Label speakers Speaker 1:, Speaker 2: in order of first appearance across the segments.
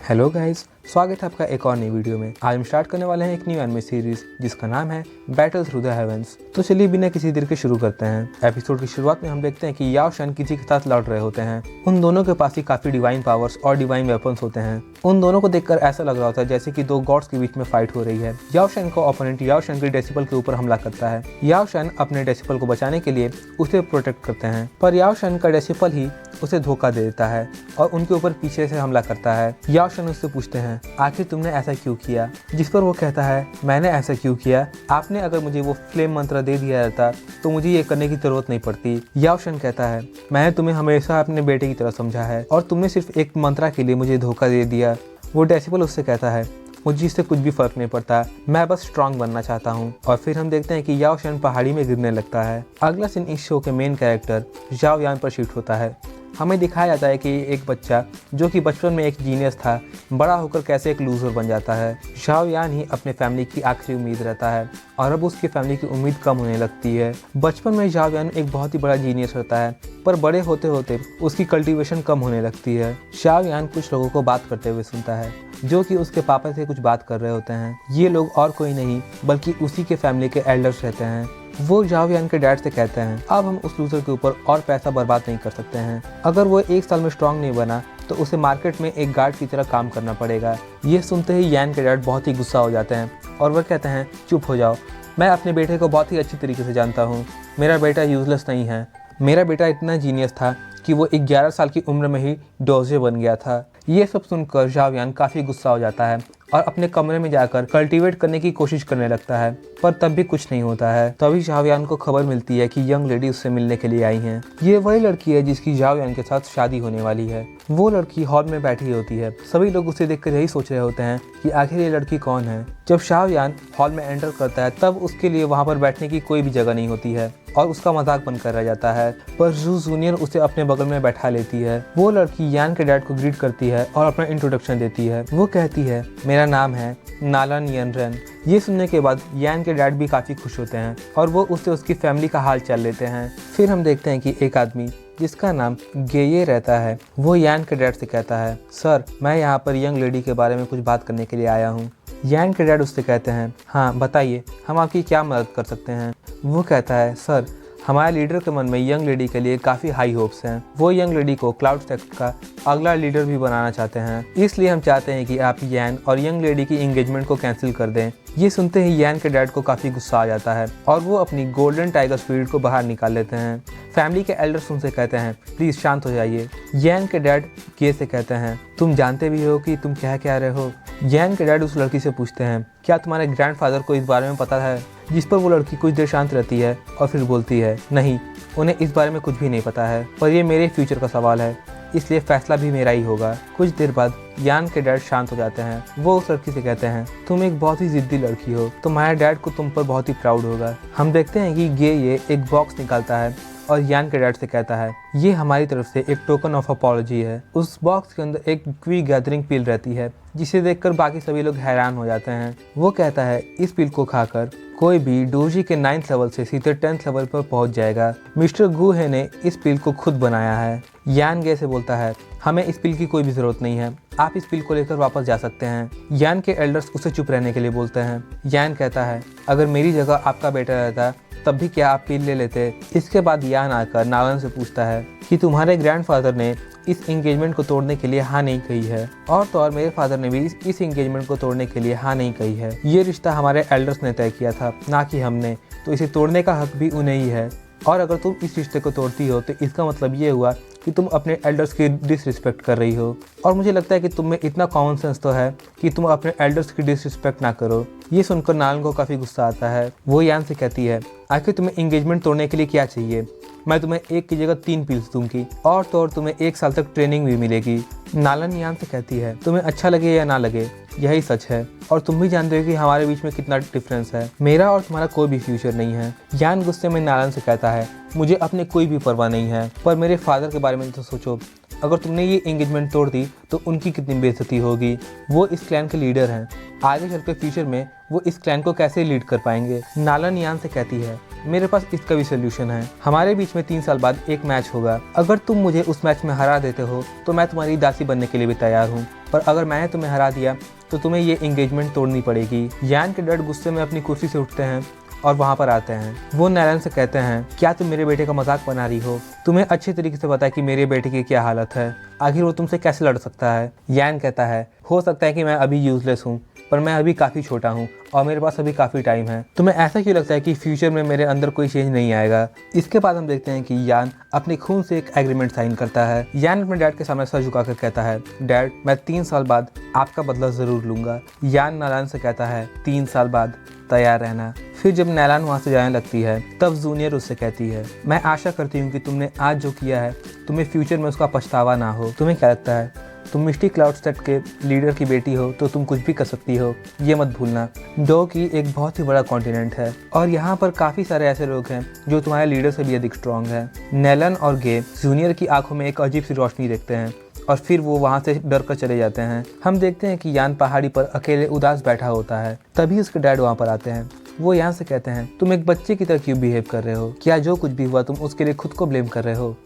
Speaker 1: Hello guys, स्वागत है आपका एक और नई वीडियो में। आज हम स्टार्ट करने वाले हैं एक न्यू एनिमे सीरीज जिसका नाम है बैटल थ्रू द हेवेंस। तो चलिए बिना किसी देर के शुरू करते हैं। एपिसोड की शुरुआत में हम देखते हैं कि याओ शन किसी के साथ लड़ रहे होते हैं। उन दोनों के पास ही काफी डिवाइन पावर्स और डिवाइन वेपन्स होते हैं। उन दोनों को देखकर ऐसा लग रहा होता है जैसे कि दो गॉड्स के बीच में फाइट हो रही है। याओ शन का ओपोनेंट याओ शन के डेसिबल के ऊपर हमला करता है। याओ शन अपने डेसिबल को बचाने के लिए उसे प्रोटेक्ट करते हैं, पर याओ शन का डेसिबल ही उसे धोखा दे देता है और उनके ऊपर पीछे से हमला करता है। याओ शन उससे पूछते हैं, आखिर तुमने ऐसा क्यों किया? जिस पर वो कहता है, मैंने ऐसा क्यों किया? आपने अगर मुझे वो फ्लेम मंत्र दे दिया जाता तो मुझे ये करने की जरूरत नहीं पड़ती। याओ शन कहता है, मैंने तुम्हें हमेशा अपने बेटे की तरह समझा है और तुमने सिर्फ एक मंत्रा के लिए मुझे धोखा दे दिया। वो डेसिबल उससे कहता है, मुझे इससे कुछ भी फर्क नहीं पड़ता, मैं बस स्ट्रांग बनना चाहता हूँ। और फिर हम देखते हैं कि याओ शन पहाड़ी में गिरने लगता है। अगला सीन इस शो के मेन कैरेक्टर झाओ यान पर शिफ्ट होता है। हमें दिखाया जाता है कि एक बच्चा जो कि बचपन में एक जीनियस था, बड़ा होकर कैसे एक लूजर बन जाता है। झाओ यान ही अपने फैमिली की आखिरी उम्मीद रहता है और अब उसकी फैमिली की उम्मीद कम होने लगती है। बचपन में झाओ यान एक बहुत ही बड़ा जीनियस रहता है, पर बड़े होते होते उसकी कल्टीवेशन कम होने लगती है। झाओ यान कुछ लोगों को बात करते हुए सुनता है जो कि उसके पापा से कुछ बात कर रहे होते हैं। ये लोग और कोई नहीं बल्कि उसी के फैमिली के एल्डर्स रहते हैं। वो झाओ यान के डैड से कहते हैं, अब हम उस लूजर के ऊपर और पैसा बर्बाद नहीं कर सकते हैं। अगर वो एक साल में स्ट्रांग नहीं बना तो उसे मार्केट में एक गार्ड की तरह काम करना पड़ेगा। ये सुनते ही यान के डैड बहुत ही गुस्सा हो जाते हैं और वह कहते हैं, चुप हो जाओ, मैं अपने बेटे को बहुत ही अच्छी तरीके से जानता हूँ। मेरा बेटा यूजलेस नहीं है। मेरा बेटा इतना जीनियस था कि वो 11 साल की उम्र में ही डोजे बन गया था। ये सब सुनकर झाओ यान काफ़ी गुस्सा हो जाता है और अपने कमरे में जाकर कल्टीवेट करने की कोशिश करने लगता है, पर तब भी कुछ नहीं होता है। तभी झाओ यान को खबर मिलती है कि यंग लेडी उससे मिलने के लिए आई हैं। ये वही लड़की है जिसकी झाओ यान के साथ शादी होने वाली है। वो लड़की हॉल में बैठी होती है। सभी लोग उसे देखकर यही सोच रहे होते हैं कि आखिर ये लड़की कौन है। जब झाओ यान हॉल में एंटर करता है तब उसके लिए वहाँ पर बैठने की कोई भी जगह नहीं होती है और उसका मजाक बनकर रह जाता है, पर जू जूनियर उसे अपने बगल में बैठा लेती है। वो लड़की यान के डैड को ग्रीट करती है और अपना इंट्रोडक्शन देती है। वो कहती है, मेरा नाम है नालन यनरेन। ये सुनने के बाद यान के डैड भी काफ़ी खुश होते हैं और वो उससे उसकी फैमिली का हाल चाल लेते हैं। फिर हम देखते हैं कि एक आदमी जिसका नाम गेये रहता है, वो यान के डैड से कहता है, सर मैं यहाँ पर यंग लेडी के बारे में कुछ बात करने के लिए आया हूँ। यान के डैड उससे कहते हैं, हाँ बताइए, हम आपकी क्या मदद कर सकते हैं। वो कहता है, सर हमारे लीडर के मन में यंग लेडी के लिए काफ़ी हाई होप्स हैं। वो यंग लेडी को क्लाउड सेक्ट का अगला लीडर भी बनाना चाहते हैं, इसलिए हम चाहते हैं कि आप यान और यंग लेडी की एंगेजमेंट को कैंसिल कर दें। ये सुनते ही यान के डैड को काफ़ी गुस्सा आ जाता है और वो अपनी गोल्डन टाइगर स्पीड को बाहर निकाल लेते हैं। फैमिली के एल्डर्स उनसे कहते हैं, प्लीज़ शांत हो जाइए। यान के डैड गे से कहते हैं, तुम जानते भी हो कि तुम कह रहे हो। यान के डैड उस लड़की से पूछते हैं, क्या तुम्हारे ग्रैंडफादर को इस बारे में पता है? जिस पर वो लड़की कुछ देर शांत रहती है और फिर बोलती है, नहीं, उन्हें इस बारे में कुछ भी नहीं पता है, पर ये मेरे फ्यूचर का सवाल है, इसलिए फैसला भी मेरा ही होगा। कुछ देर बाद यान के डैड शांत हो जाते हैं। वो उस लड़की से कहते हैं, तुम एक बहुत ही जिद्दी लड़की हो, तुम्हारे डैड को तुम पर बहुत ही प्राउड होगा। हम देखते हैं कि गे ये एक बॉक्स निकालता है और यान के डैड से कहता है, ये हमारी तरफ से एक टोकन ऑफ अपॉलॉजी है। उस बॉक्स के अंदर एक क्वी गैदरिंग पिल रहती है जिसे देखकर बाकी सभी लोग हैरान हो जाते हैं। वो कहता है, इस पिल को खाकर कोई भी डोजी के 9th लेवल से सीधे 10th लेवल पर पहुंच जाएगा। मिस्टर गुहे ने इस पिल को खुद बनाया है। यान गे से बोलता है, हमें इस पिल की कोई भी जरूरत नहीं है, आप इस पिल को लेकर वापस जा सकते हैं। यान के एल्डर्स उसे चुप रहने के लिए बोलते हैं। यान कहता है, अगर मेरी जगह आपका बेटा रहता तब भी क्या आप पिल ले लेते? इसके बाद यान आकर नालन से पूछता है कि तुम्हारे ग्रैंडफादर ने इस एंगेजमेंट को तोड़ने के लिए हाँ नहीं कही है, और तो और मेरे फादर ने भी इस एंगेजमेंट को तोड़ने के लिए हाँ नहीं कही है। ये रिश्ता हमारे एल्डर्स ने तय किया था, ना कि हमने, तो इसे तोड़ने का हक भी उन्हें ही है। और अगर तुम इस रिश्ते को तोड़ती हो तो इसका मतलब ये हुआ कि तुम अपने एल्डर्स की डिसरिस्पेक्ट कर रही हो। और मुझे लगता है कि तुम में इतना कॉमन सेंस तो है कि तुम अपने एल्डर्स की डिसरिस्पेक्ट ना करो। ये सुनकर नालन को काफ़ी गुस्सा आता है। वो यान से कहती है, आखिर तुम्हें एंगेजमेंट तोड़ने के लिए क्या चाहिए? मैं तुम्हें एक की जगह 3 पिल्स दूंगी और तो और तुम्हें 1 साल तक ट्रेनिंग भी मिलेगी। नालन यान से कहती है, तुम्हें अच्छा लगे या ना लगे, यही सच है और तुम भी जानते हो कि हमारे बीच में कितना डिफरेंस है। मेरा और तुम्हारा कोई भी फ्यूचर नहीं है। यान गुस्से में नालन से कहता है, मुझे अपने कोई भी परवाह नहीं है, पर मेरे फादर के बारे में तो सोचो। अगर तुमने ये एंगेजमेंट तोड़ दी तो उनकी कितनी बेइज्जती होगी। वो इस क्लैन के लीडर हैं, आगे चलकर फ्यूचर में वो इस क्लैन को कैसे लीड कर पाएंगे। नालन यान से कहती है, मेरे पास इसका भी सोल्यूशन है। हमारे बीच में 3 साल बाद एक मैच होगा। अगर तुम मुझे उस मैच में हरा देते हो तो मैं तुम्हारी दासी बनने के लिए भी तैयार हूँ। पर अगर मैंने तुम्हें हरा दिया तो तुम्हें ये एंगेजमेंट तोड़नी पड़ेगी। यान के डैड गुस्से में अपनी कुर्सी से उठते हैं और वहाँ पर आते हैं। वो नैलन से कहते हैं, क्या तुम मेरे बेटे का मजाक बना रही हो? तुम्हें अच्छे तरीके से पता है कि मेरे बेटे की क्या हालत है, आखिर वो तुमसे कैसे लड़ सकता है? यान कहता है, हो सकता है कि मैं अभी यूजलेस हूँ, पर मैं अभी काफ़ी छोटा हूँ और मेरे पास अभी काफ़ी टाइम है। तुम्हें ऐसा क्यों लगता है कि फ्यूचर में मेरे अंदर कोई चेंज नहीं आएगा? इसके बाद हम देखते हैं कि यान अपने खून से एक एग्रीमेंट साइन करता है। यान अपने डैड के सामने सर झुकाकर कहता है, डैड मैं 3 साल बाद आपका बदला ज़रूर लूँगा। यान नैलन से कहता है, 3 साल बाद तैयार रहना। फिर जब नैलन वहाँ से जाने लगती है तब जूनियर उससे कहती है, मैं आशा करती हूँ कि तुमने आज जो किया है तुम्हें फ्यूचर में उसका पछतावा ना हो। तुम्हें क्या लगता है, तुम मिस्टी क्लाउडस्टेड के लीडर की बेटी हो तो तुम कुछ भी कर सकती हो, ये मत भूलना। डो की एक बहुत ही बड़ा कॉन्टिनेंट है और यहाँ पर काफ़ी सारे ऐसे लोग हैं जो तुम्हारे लीडर से भी अधिक स्ट्रॉन्ग है। नैलन और गे जूनियर की आंखों में एक अजीब सी रोशनी देखते हैं और फिर वो वहाँ से डर कर चले जाते हैं। हम देखते हैं कि यान पहाड़ी पर अकेले उदास बैठा होता है। तभी उसके डैड वहाँ पर आते हैं। वो यान से कहते हैं, तुम एक बच्चे की तरह क्यों बिहेव कर रहे हो? क्या जो कुछ भी हुआ तुम उसके लिए खुद को ब्लेम कर रहे हो?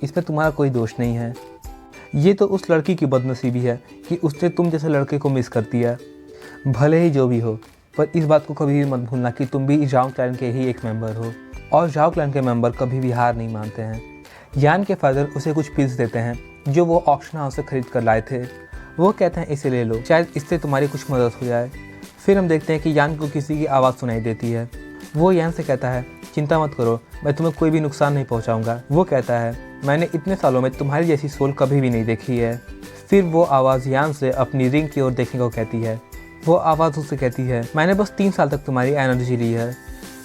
Speaker 1: इसमें तुम्हारा कोई दोष नहीं है। ये तो उस लड़की की बदनसीबी है कि उसने तुम जैसे लड़के को मिस कर दिया। भले ही जो भी हो, पर इस बात को कभी भी मत भूलना कि तुम भी झाओ क्लैन के ही एक मेंबर हो और झाओ क्लैन के मेंबर कभी भी हार नहीं मानते हैं। यान के फादर उसे कुछ पिल्स देते हैं जो वो ऑक्शन हाउस से खरीद कर लाए थे। वो कहते हैं, इसे ले लो, शायद इससे तुम्हारी कुछ मदद हो जाए। फिर हम देखते हैं कि यान को किसी की आवाज़ सुनाई देती है। वो यान से कहता है, चिंता मत करो, मैं तुम्हें कोई भी नुकसान नहीं पहुंचाऊंगा। वो कहता है, मैंने इतने सालों में तुम्हारी जैसी सोल कभी भी नहीं देखी है। फिर वो आवाज़ यान से अपनी रिंग की ओर देखने को कहती है। वो आवाज़ उससे कहती है, मैंने बस 3 साल तक तुम्हारी एनर्जी ली है।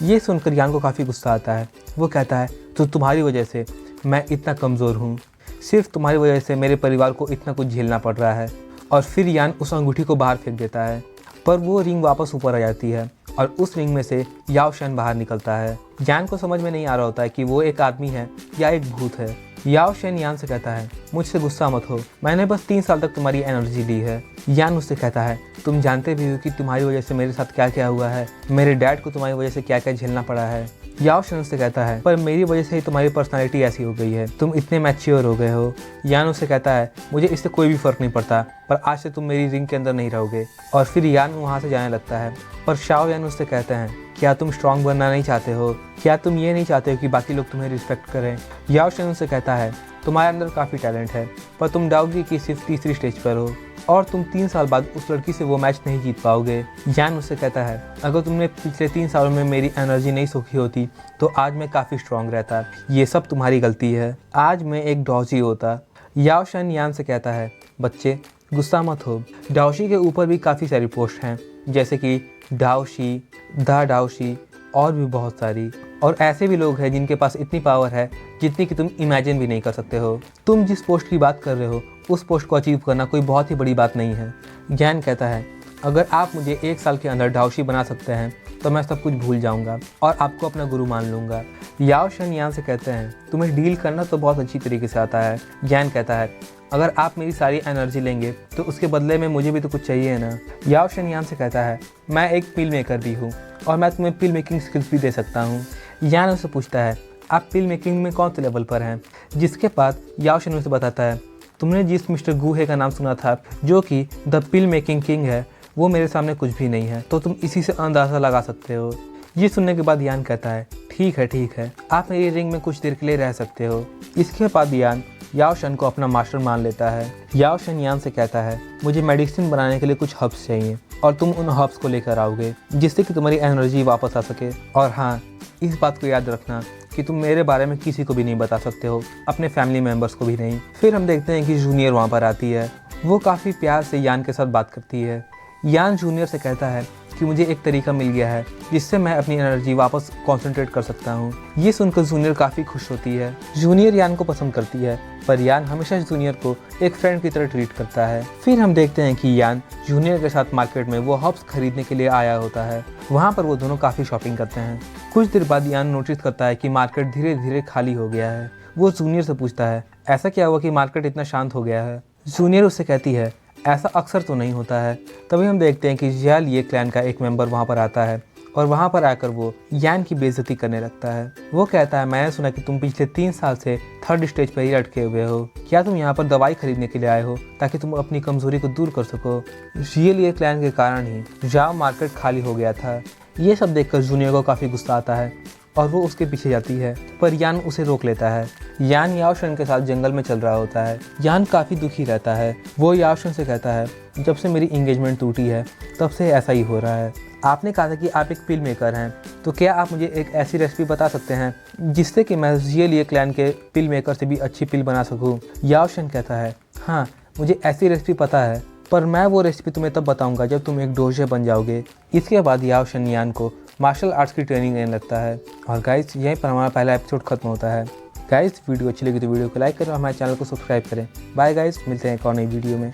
Speaker 1: ये सुनकर यान को काफ़ी गुस्सा आता है। वो कहता है, तो तुम्हारी वजह से मैं इतना कमज़ोर हूँ, सिर्फ तुम्हारी वजह से मेरे परिवार को इतना कुछ झेलना पड़ रहा है। और फिर यान उस अंगूठी को बाहर फेंक देता है, पर वो रिंग वापस ऊपर आ जाती है और उस रिंग में से याओ शन बाहर निकलता है। यान को समझ में नहीं आ रहा होता है कि वो एक आदमी है या एक भूत है। याओ शन यान से कहता है, मुझसे गुस्सा मत हो, मैंने बस 3 साल तक तुम्हारी एनर्जी ली है। यान उससे कहता है, तुम जानते भी हो कि तुम्हारी वजह से मेरे साथ क्या क्या हुआ है, मेरे डैड को तुम्हारी वजह से क्या क्या झेलना पड़ा है। याओ शन उससे कहता है, पर मेरी वजह से ही तुम्हारी पर्सनालिटी ऐसी हो गई है, तुम इतने मैच्योर हो गए हो। यान उससे कहता है, मुझे इससे कोई भी फ़र्क नहीं पड़ता, पर आज से तुम मेरी रिंग के अंदर नहीं रहोगे। और फिर यान वहाँ से जाने लगता है। पर शाओ यान उससे कहते हैं, क्या तुम स्ट्रांग बनना नहीं चाहते हो? क्या तुम ये नहीं चाहते हो कि बाकी लोग तुम्हें रिस्पेक्ट करें? याओ शन उससे कहता है, तुम्हारे अंदर काफ़ी टैलेंट है, पर तुम डाओगी की सिर्फ तीसरी स्टेज पर हो और तुम 3 साल बाद उस लड़की से वो मैच नहीं जीत पाओगे। यान उससे कहता है, अगर तुमने पिछले 3 सालों में मेरी एनर्जी नहीं सोखी होती तो आज मैं काफ़ी स्ट्रांग रहता। ये सब तुम्हारी गलती है, आज मैं एक डॉजी होता। याओ शन यान से कहता है, बच्चे गुस्सा मत हो, डाओशी के ऊपर भी काफ़ी सारी पोस्ट हैं, जैसे कि डाओशी, द डाओशी और भी बहुत सारी। और ऐसे भी लोग हैं जिनके पास इतनी पावर है जितनी कि तुम इमेजिन भी नहीं कर सकते हो। तुम जिस पोस्ट की बात कर रहे हो उस पोस्ट को अचीव करना कोई बहुत ही बड़ी बात नहीं है। ज्ञान कहता है, अगर आप मुझे 1 साल के अंदर डाओशी बना सकते हैं तो मैं सब कुछ भूल जाऊंगा और आपको अपना गुरु मान लूंगा। याओ शन यान से कहते हैं, तुम्हें डील करना तो बहुत अच्छी तरीके से आता है। ज्ञान कहता है, अगर आप मेरी सारी एनर्जी लेंगे तो उसके बदले में मुझे भी तो कुछ चाहिए ना। याओ शन यान से कहता है, मैं एक पिल मेकर भी हूँ और मैं तुम्हें पिल मेकिंग स्किल्स भी दे सकता हूँ। यान उससे पूछता है, आप पिल मेकिंग में कौन से लेवल पर हैं? जिसके बाद याओ शन उसे बताता है, तुमने जिस मिस्टर गुहे का नाम सुना था जो कि द पिल मेकिंग किंग है, वो मेरे सामने कुछ भी नहीं है, तो तुम इसी से अंदाज़ा लगा सकते हो। ये सुनने के बाद यान कहता है, ठीक है, आप मेरी रिंग में कुछ देर के लिए रह सकते हो। इसके बाद यान याओ शन को अपना मास्टर मान लेता है। याओ शन यान से कहता है, मुझे मेडिसिन बनाने के लिए कुछ हर्ब्स चाहिए और तुम उन हर्ब्स को लेकर आओगे जिससे कि तुम्हारी एनर्जी वापस आ सके। और हाँ, इस बात को याद रखना कि तुम मेरे बारे में किसी को भी नहीं बता सकते हो, अपने फैमिली मेम्बर्स को भी नहीं। फिर हम देखते हैं कि जूनियर वहाँ पर आती है। वो काफ़ी प्यार से यान के साथ बात करती है। यान जूनियर से कहता है कि मुझे एक तरीका मिल गया है जिससे मैं अपनी एनर्जी वापस कंसंट्रेट कर सकता हूँ। ये सुनकर जूनियर काफ़ी खुश होती है। जूनियर यान को पसंद करती है, पर यान हमेशा जूनियर को एक फ्रेंड की तरह ट्रीट करता है। फिर हम देखते हैं कि यान जूनियर के साथ मार्केट में वो हर्ब्स खरीदने के लिए आया होता है। वहाँ पर वो दोनों काफ़ी शॉपिंग करते हैं। कुछ देर बाद यान नोटिस करता है कि मार्केट धीरे धीरे खाली हो गया है। वो जूनियर से पूछता है, ऐसा क्या हुआ कि मार्केट इतना शांत हो गया है? जूनियर उससे कहती है, ऐसा अक्सर तो नहीं होता है। तभी हम देखते हैं कि जियाल ये क्लैन का एक मेंबर वहाँ पर आता है और वहाँ पर आकर वो यान की बेइज्जती करने लगता है। वो कहता है, मैंने सुना कि तुम पिछले 3 साल से 3rd स्टेज पर ही अटके हुए हो। क्या तुम यहाँ पर दवाई खरीदने के लिए आए हो ताकि तुम अपनी कमजोरी को दूर कर सको? रियल ये प्लान के कारण ही जाओ मार्केट खाली हो गया था। ये सब देखकर जूनियर को काफ़ी गुस्सा आता है और वो उसके पीछे जाती है, पर यान उसे रोक लेता है। यान याओशन के साथ जंगल में चल रहा होता है। यान काफ़ी दुखी रहता है। वो याओशन से कहता है, जब से मेरी इंगेजमेंट टूटी है तब से ऐसा ही हो रहा है। आपने कहा था कि आप एक पिल मेकर हैं, तो क्या आप मुझे एक ऐसी रेसिपी बता सकते हैं जिससे कि मैं रियल क्लैन के पिल मेकर से भी अच्छी पिल बना सकूं? याओशन कहता है, हाँ मुझे ऐसी रेसिपी पता है, पर मैं वो रेसिपी तुम्हें तब बताऊंगा जब तुम एक डोजे बन जाओगे। इसके बाद याओशन यान को मार्शल आर्ट्स की ट्रेनिंग देने लगता है। और गाइस यहीं पर हमारा पहला एपिसोड खत्म होता है। गाइस वीडियो अच्छी लगी तो वीडियो को लाइक करें और हमारे चैनल को सब्सक्राइब करें। बाय गाइस, मिलते हैं एक और नई वीडियो में।